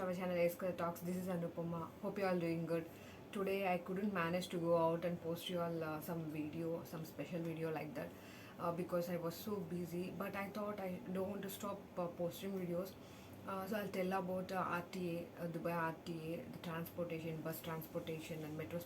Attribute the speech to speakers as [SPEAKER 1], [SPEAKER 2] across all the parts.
[SPEAKER 1] to our channel Ace Talks. This is Anupama. Hope you all doing good. Today I couldn't manage to go out and post you all some video, some special video like that because I was so busy. But I thought I don't want to stop posting videos. So I'll tell about RTA, Dubai RTA, the transportation, bus transportation and metro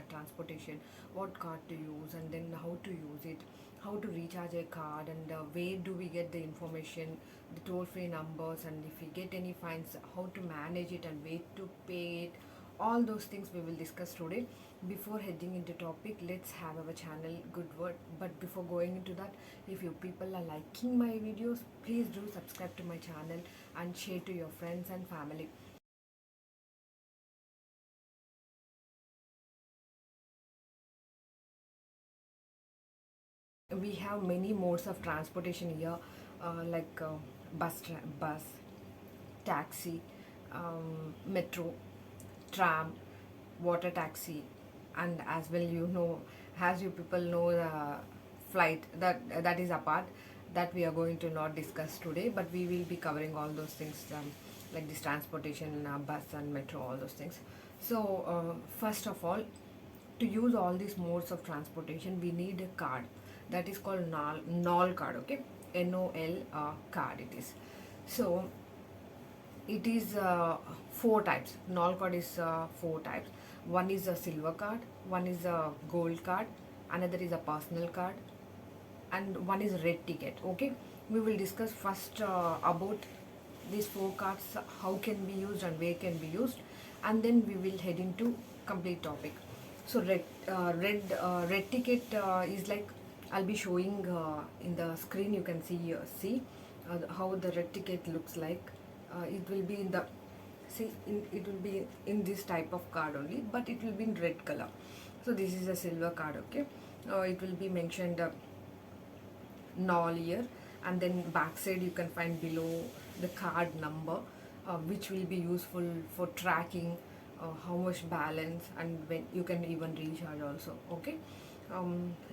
[SPEAKER 1] transportation, what card to use and then how to use it, how to recharge a card and where do we get the information, the toll-free numbers, and if we get any fines, how to manage it and where to pay it. All those things we will discuss today. Before heading into topic, let's have our channel good word. But before going into that, if you people are liking my videos, please do subscribe to my channel and share to your friends and family. We have many modes of transportation here, like bus, taxi, metro, tram, water taxi, and as well as you people know, the flight that is apart, that we are going to not discuss today, but we will be covering all those things, like this transportation, bus and metro, all those things. So first of all, to use all these modes of transportation, we need a card that is called NOL card. Okay, NOL card it is. So it is four types. NOL card is four types. One is a silver card, one is a gold card, another is a personal card, and one is red ticket. Okay, we will discuss first about these four cards, how can be used and where can be used, and then we will head into complete topic. So red ticket is like, I'll be showing in the screen. You can see how the red ticket looks like. It will be in the it will be in this type of card only, but it will be in red color. So this is a silver card. Okay, it will be mentioned NOL here, and then backside you can find below the card number, which will be useful for tracking how much balance, and when you can even recharge also. Okay,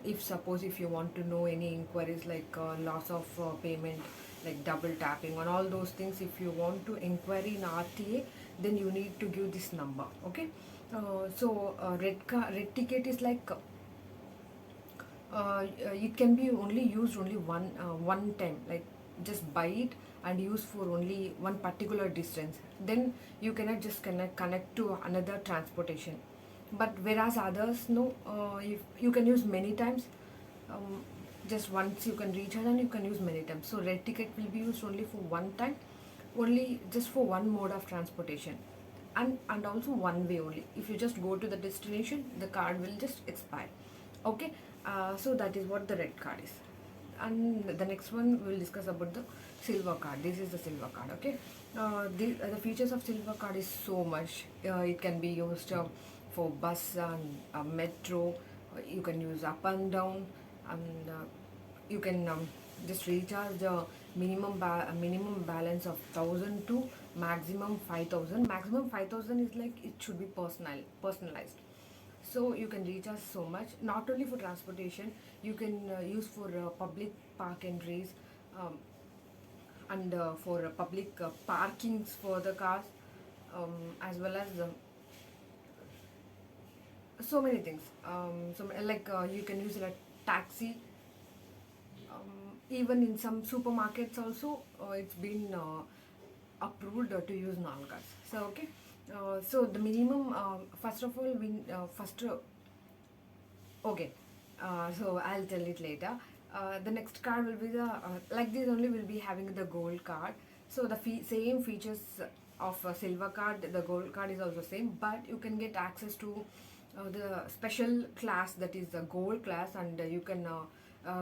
[SPEAKER 1] if suppose if you want to know any inquiries like loss of payment, like double tapping and all those things, if you want to inquiry in RTA, then you need to give this number. Okay, red ticket is like, it can be only used only one time, like just buy it and use for only one particular distance, then you cannot just connect to another transportation. But whereas others, no, if you can use many times, um, just once you can recharge and you can use many times. So red ticket will be used only for one time, only just for one mode of transportation, and also one way only. If you just go to the destination, the card will just expire. Okay, so that is what the red card is. And the next one we will discuss about the silver card. This is the silver card. Okay, the features of silver card is so much. It can be used for bus and metro. You can use up and down, and you can just recharge the minimum balance of 1,000 to maximum 5,000. Maximum 5,000 is like, it should be personalized. So you can recharge so much. Not only for transportation, you can use for public park entries, um, and for public parkings for the cars, as well as so many things. So like you can use it like taxi. Even in some supermarkets also, it's been approved to use non-cards. So okay, so the minimum, first of all, okay, so I'll tell it later. The next card will be the like this only, will be having the gold card. So the same features of a silver card, the gold card is also same, but you can get access to the special class, that is the gold class, and you can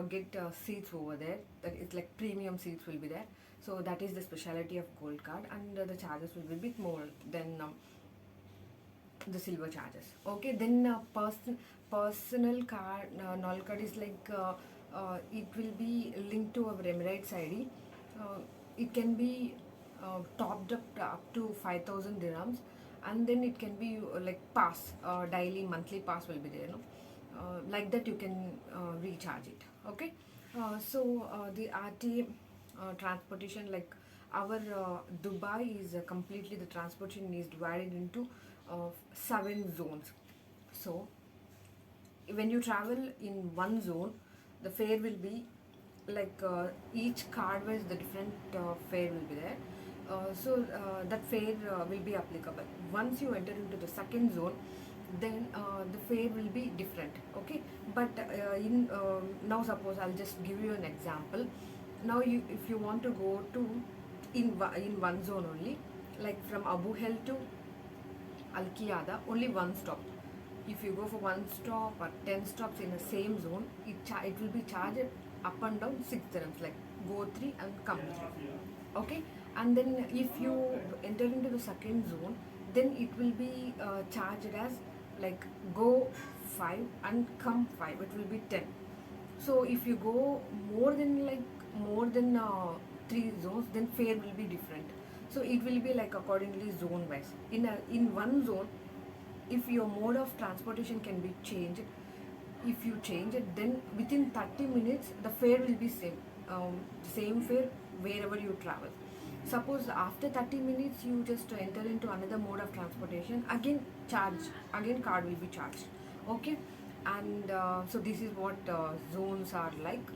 [SPEAKER 1] get seats over there. That it's like premium seats will be there. So that is the speciality of gold card, and the charges will be a bit more than the silver charges. Okay, then personal card, NOL card is like, it will be linked to our Emirates ID. It can be topped up to 5,000 dirhams, and then it can be like pass, daily monthly pass will be there, no? Like that you can recharge it. Okay, the RT transportation, like our Dubai is completely, the transportation is divided into 7 zones. So when you travel in one zone, the fare will be like each card wise the different fare will be there. That fare will be applicable. Once you enter into the second zone, then the fare will be different. Okay, but in now suppose I'll just give you an example. Now you, if you want to go to in one zone only, like from Abu Hel to Al Qiyada, only one stop. If you go for one stop or 10 stops in the same zone, it will be charged up and down 6 dirhams, like go 3 and come 3. Okay, and then if you enter into the second zone, then it will be charged as like go 5 and come 5. It will be 10. So if you go more than 3 zones, then fare will be different. So it will be like accordingly zone wise. In one zone, if your mode of transportation can be changed, if you change it, then within 30 minutes the fare will be same fare wherever you travel. Suppose after 30 minutes you just enter into another mode of transportation, again card will be charged. Okay, and so this is what zones are like.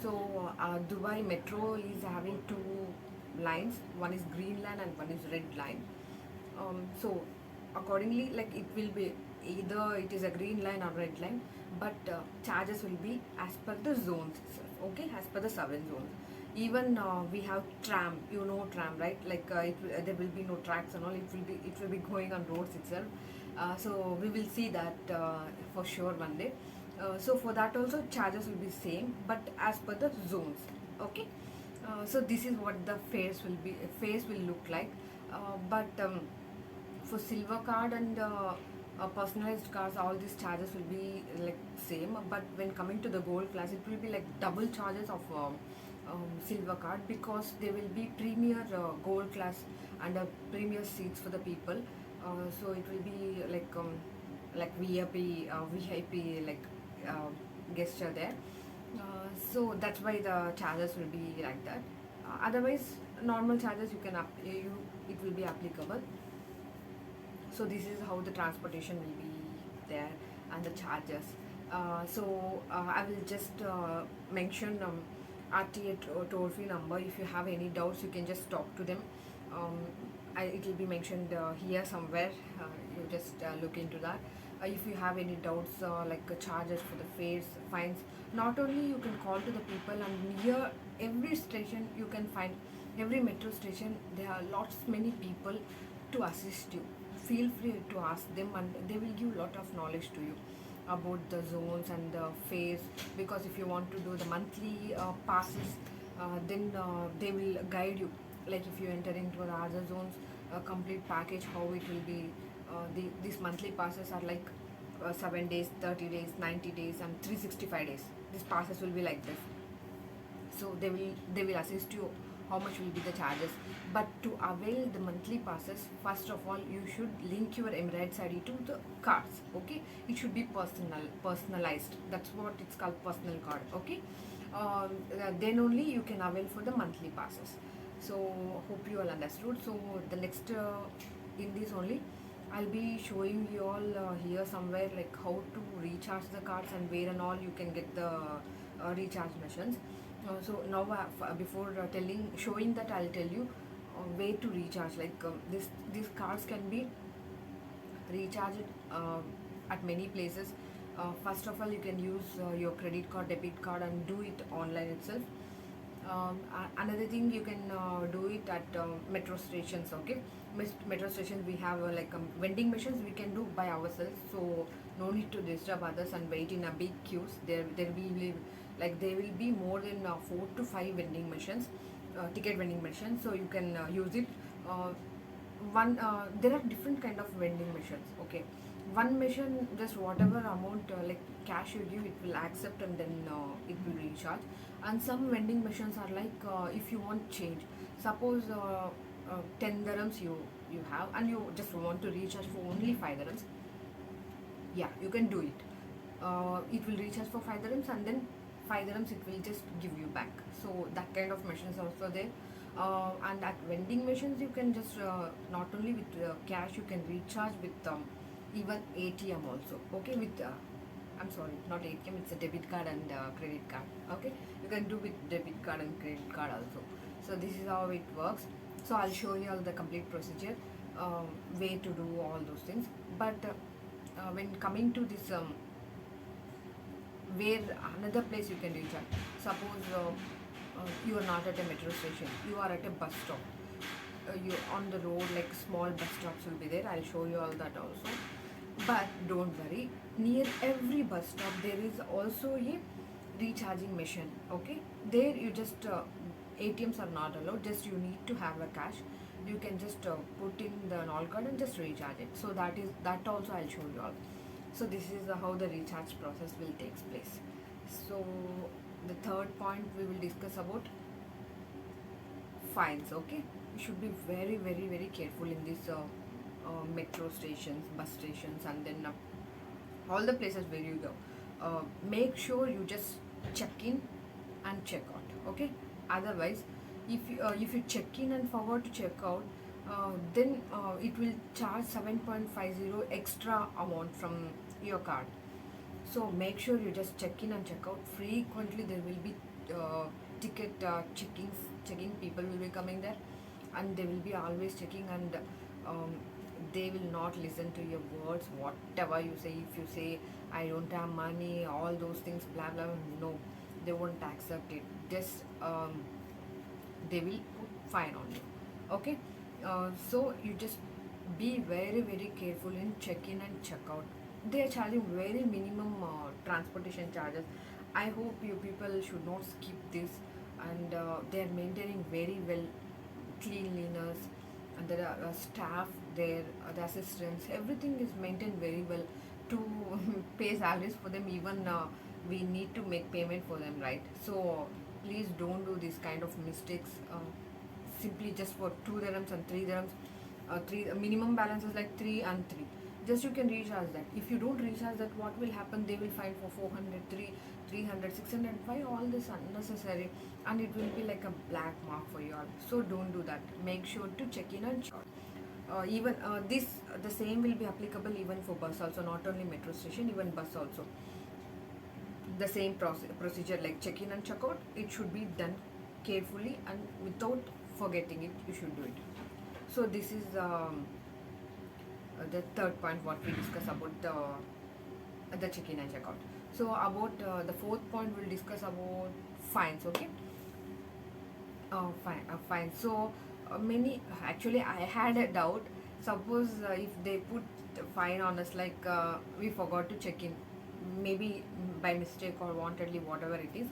[SPEAKER 1] So Dubai Metro is having 2 lines. One is green line and one is red line. So accordingly, like it will be either it is a green line or red line, but charges will be as per the zones itself. Okay, as per the 7 zones. Even we have tram. You know tram, right? Like there will be no tracks and all. It will be going on roads itself. So we will see that for sure one day. So for that also charges will be same, but as per the zones. Okay. So this is what the fares will look like. But for silver card and personalized cards, all these charges will be like same. But when coming to the gold class, it will be like double charges of silver card, because there will be premier gold class and premier seats for the people. So it will be like VIP like gesture there. So that's why the charges will be like that. Otherwise, normal charges it will be applicable. So this is how the transportation will be there and the charges. I will just mention RTA toll free number. If you have any doubts, you can just talk to them. It will be mentioned here somewhere. You just look into that. If you have any doubts like charges for the fares, fines, not only you can call to the people, and here every station you can find, every metro station there are lots many people to assist you. Feel free to ask them, and they will give lot of knowledge to you about the zones and the fares. Because if you want to do the monthly passes, then they will guide you. Like if you enter into the other zones, a complete package, how it will be. These monthly passes are like 7 days, 30 days, 90 days, and 365 days. These passes will be like this. So they will assist you how much will be the charges. But to avail the monthly passes, first of all you should link your Emirates ID to the cards. Okay, it should be personalized. That's what it's called, personal card. Okay, then only you can avail for the monthly passes. So hope you all understood. So the next in this only I'll be showing you all here somewhere like how to recharge the cards and where and all you can get the recharge machines. So now before showing that, I'll tell you where to recharge. Like these cards can be recharged at many places. First of all, you can use your credit card, debit card, and do it online itself. Another thing, you can do it at metro stations. Okay, metro stations we have vending machines we can do by ourselves, so no need to disturb others and wait in a big queues. There will be more than 4 to 5 vending machines, ticket vending machines, so you can use it. There are different kind of vending machines. Okay, one machine, just whatever amount like cash you give, it will accept, and then it will recharge. And some vending machines are like if you want change, suppose 10 dirhams you have, and you just want to recharge for only 5 dirhams. Yeah, you can do it. It will recharge for 5 dirhams, and then 5 dirhams it will just give you back. So that kind of machines also there. And at vending machines you can just not only with cash, you can recharge with even ATM also. Okay, with I'm sorry, not ATM, it's a debit card and credit card. Okay, you can do with debit card and credit card also. So this is how it works. So I'll show you all the complete procedure, way to do all those things. But when coming to this, where another place you can reach at. Suppose you are not at a metro station, you are at a bus stop. You on the road, like small bus stops will be there. I'll show you all that also. But don't worry, near every bus stop there is also a recharging machine. Okay, there you just ATMs are not allowed. Just you need to have a cash. You can just put in the NOL card and just recharge it. So that also I'll show you all. So this is how the recharge process will takes place. So the third point we will discuss about fines. Okay, you should be very very very careful in this metro stations, bus stations, and then all the places where you go. Make sure you just check in and check out. Okay, otherwise if you check in and forgot to check out, then it will charge 7.50 extra amount from your card. So make sure you just check in and check out frequently. There will be ticket checking people will be coming there, and they will be always checking, and they will not listen to your words, whatever you say. If you say I don't have money, all those things, blah blah, no, they won't accept it. Just they will put fine on you. Okay, so you just be very very careful in check in and check out. They are charging very minimum transportation charges. I hope you people should not skip this, and they are maintaining very well cleanliness, and there are staff there, the assistants, everything is maintained very well to pay salaries for them. Even we need to make payment for them, right? So please don't do this kind of mistakes. Simply just for 2 dirhams and 3 dirhams, three minimum balance is like 3 and 3. Just you can recharge that. If you don't recharge that, what will happen? They will fine for 400, 300, 600. Why all this unnecessary? And it will be like a black mark for you all. So don't do that. Make sure to check in and check out. Even this the same will be applicable even for bus also, not only metro station, even bus also. The same procedure like check in and check out. It should be done carefully and without forgetting it. You should do it. So this is the third point what we discuss about the check-in and check-out. So about the fourth point we'll discuss about fines. Okay, fine. So many, actually I had a doubt. Suppose if they put fine on us, like we forgot to check in, maybe by mistake or wantedly, whatever it is.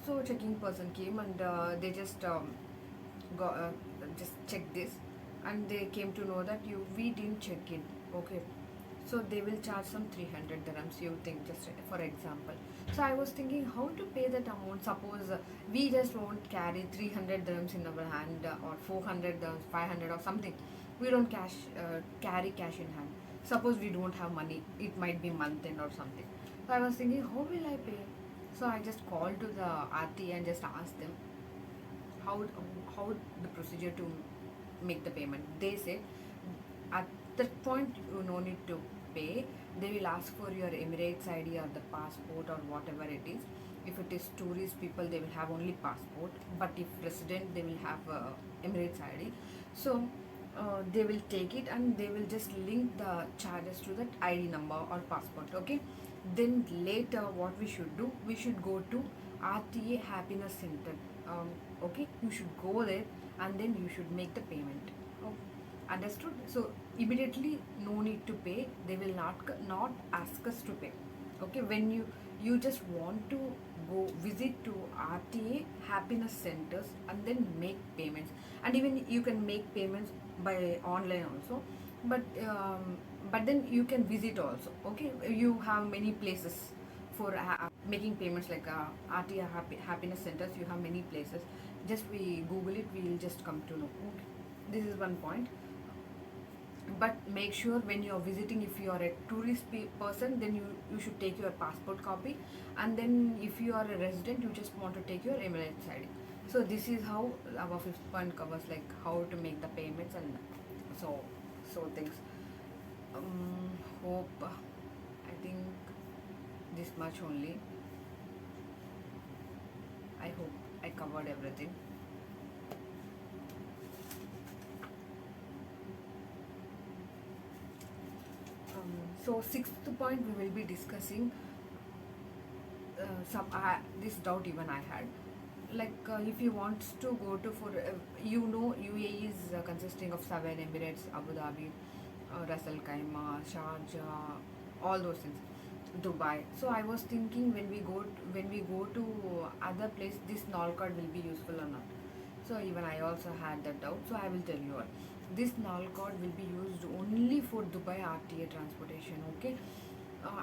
[SPEAKER 1] So checking person came and they just just checked this, and they came to know that we didn't check in. Okay, so they will charge some 300 dirhams, you think, just for example. So I was thinking how to pay that amount. Suppose we just won't carry 300 dirhams in our hand, or 400 dirhams, 500 or something. We don't carry cash in hand. Suppose we don't have money, it might be month end or something. So I was thinking how will I pay. So I just called to the RT and just asked them how how the procedure to make the payment. They said at that point you no need to pay. They will ask for your Emirates ID or the passport or whatever it is. If it is tourist people, they will have only passport, but if resident, they will have Emirates ID. So they will take it and they will just link the charges to that ID number or passport. Okay, then later what we should do, we should go to RTA Happiness Center. Okay, you should go there and then you should make the payment. Oh, understood? So immediately no need to pay. They will not ask us to pay. Okay, when you just want to go visit to RTA Happiness Centers and then make payments, and even you can make payments by online also, but then you can visit also. Okay, you have many places for making payments, like RTA Happiness Centers. You have many places. Just we Google it, we will just come to know. Okay, this is one point. But make sure when you are visiting, if you are a tourist person, then you should take your passport copy, and then if you are a resident, you just want to take your Emirates ID. So this is how our fifth point covers, like how to make the payments and so things. Hope I think this much only. I hope I covered everything. So sixth point we will be discussing some this doubt even I had, like if you want to go to for UAE is consisting of 7 Emirates, Abu Dhabi, Ras Al Khaimah, Sharjah, all those things, Dubai. So I was thinking when we go to other place, this null card will be useful or not. So even I also had that doubt. So I will tell you all. This null card will be used only for Dubai RTA transportation. Okay.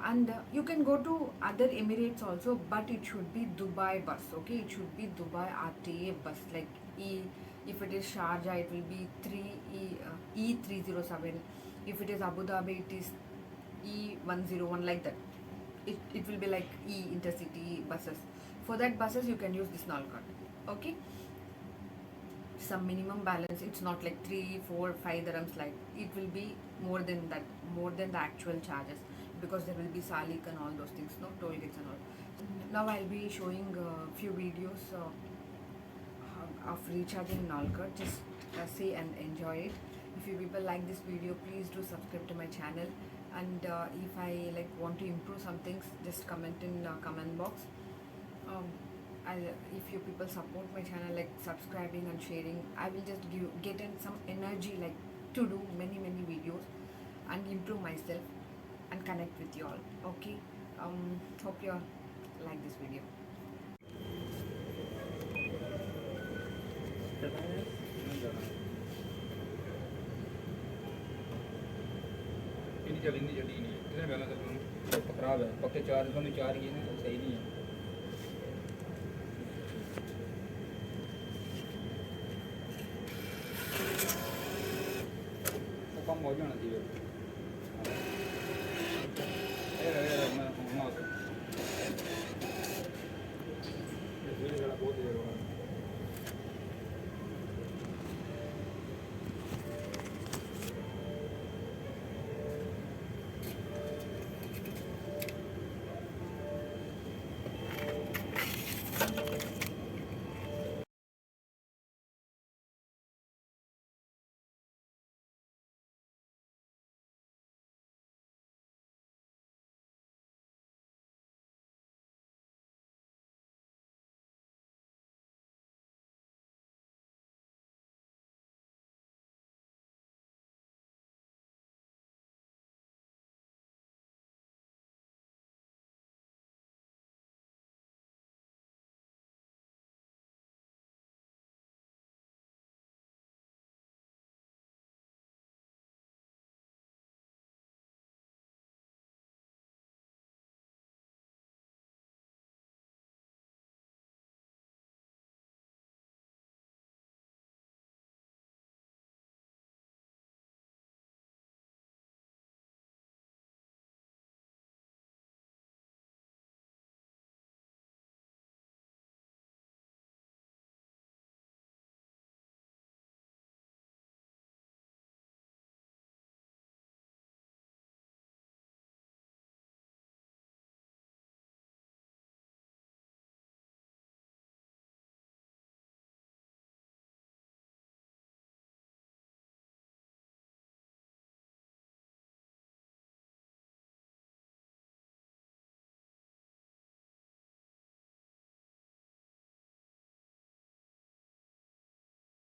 [SPEAKER 1] And you can go to other Emirates also, but it should be Dubai bus. Okay, it should be Dubai RTA bus. Like if it is Sharjah, it will be 3 E 307. If it is Abu Dhabi, it is E 101, like that. It will be like intercity buses. For that buses, you can use this null card. Okay, some minimum balance. It's not like 3 4 5 dirhams, like it will be more than that, more than the actual charges, because there will be salik and all those things, no toll gates and all. Now I'll be showing few videos of recharging Nalkar. Just see and enjoy it. If you people like this video, please do subscribe to my channel. And if I like want to improve some things, just comment in comment box. um, if you people support my channel, like subscribing and sharing, I will just get in some energy, like to do many videos and improve myself and connect with you all. Okay. Hope you all like this video.
[SPEAKER 2] इतनी जल्दी नहीं कितने balance है खराब है पक्के charge दोनों चार ही है ना, सही नहीं है। तो कम हो जाना चाहिए।